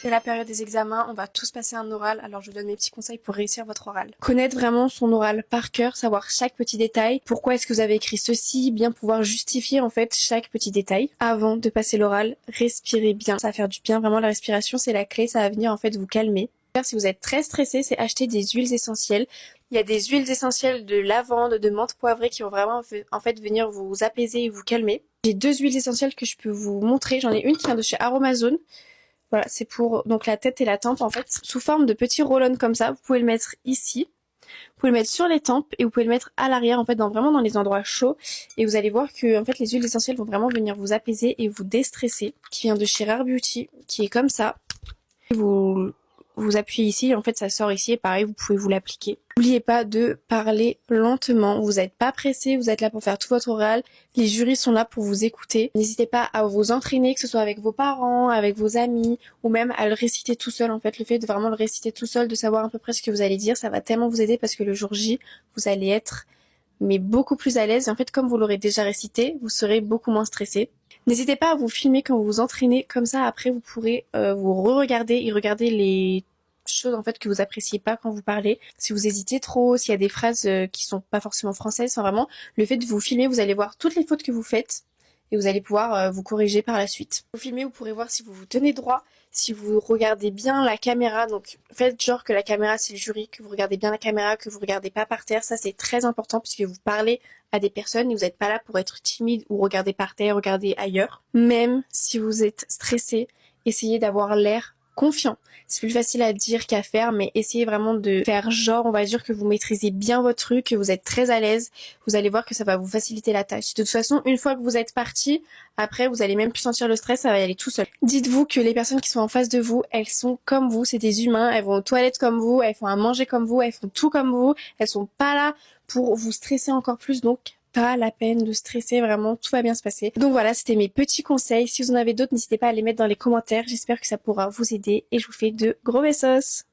C'est la période des examens, on va tous passer un oral, alors je vous donne mes petits conseils pour réussir votre oral. Connaître vraiment son oral par cœur, savoir chaque petit détail, pourquoi est-ce que vous avez écrit ceci, bien pouvoir justifier en fait chaque petit détail. Avant de passer l'oral, respirez bien, ça va faire du bien, vraiment la respiration c'est la clé, ça va venir en fait vous calmer. Si vous êtes très stressé, c'est acheter des huiles essentielles. Il y a des huiles essentielles de lavande, de menthe poivrée qui vont vraiment en fait venir vous apaiser et vous calmer. J'ai deux huiles essentielles que je peux vous montrer, j'en ai une qui vient de chez Aromazone. Voilà, c'est pour donc la tête et la tempe en fait, sous forme de petits roll-on comme ça. Vous pouvez le mettre ici, vous pouvez le mettre sur les tempes et vous pouvez le mettre à l'arrière en fait, vraiment dans les endroits chauds. Et vous allez voir que en fait les huiles essentielles vont vraiment venir vous apaiser et vous déstresser. Qui vient de chez Rare Beauty, qui est comme ça. Vous appuyez ici, en fait ça sort ici et pareil vous pouvez vous l'appliquer. N'oubliez pas de parler lentement, vous n'êtes pas pressé, vous êtes là pour faire tout votre oral, les jurys sont là pour vous écouter. N'hésitez pas à vous entraîner, que ce soit avec vos parents, avec vos amis, ou même à le réciter tout seul en fait. Le fait de vraiment le réciter tout seul, de savoir à peu près ce que vous allez dire, ça va tellement vous aider parce que le jour J, vous allez être mais beaucoup plus à l'aise. Et en fait comme vous l'aurez déjà récité, vous serez beaucoup moins stressé. N'hésitez pas à vous filmer quand vous vous entraînez, comme ça après vous pourrez vous re-regarder et regarder les choses en fait que vous appréciez pas quand vous parlez. Si vous hésitez trop, s'il y a des phrases qui sont pas forcément françaises, enfin vraiment, le fait de vous filmer, vous allez voir toutes les fautes que vous faites et vous allez pouvoir vous corriger par la suite. Vous filmez, vous pourrez voir si vous vous tenez droit, si vous regardez bien la caméra, donc faites genre que la caméra c'est le jury, que vous regardez bien la caméra, que vous regardez pas par terre, ça c'est très important puisque vous parlez à des personnes et vous n'êtes pas là pour être timide ou regarder par terre, regarder ailleurs. Même si vous êtes stressé, essayez d'avoir l'air confiant. C'est plus facile à dire qu'à faire, mais essayez vraiment de faire genre, on va dire que vous maîtrisez bien votre truc, que vous êtes très à l'aise. Vous allez voir que ça va vous faciliter la tâche. De toute façon, une fois que vous êtes parti, après, vous allez même plus sentir le stress, ça va y aller tout seul. Dites-vous que les personnes qui sont en face de vous, elles sont comme vous, c'est des humains, elles vont aux toilettes comme vous, elles font à manger comme vous, elles font tout comme vous, elles sont pas là pour vous stresser encore plus, donc pas la peine de stresser, vraiment tout va bien se passer. Donc voilà, c'était mes petits conseils. Si vous en avez d'autres, n'hésitez pas à les mettre dans les commentaires. J'espère que ça pourra vous aider et je vous fais de gros besos.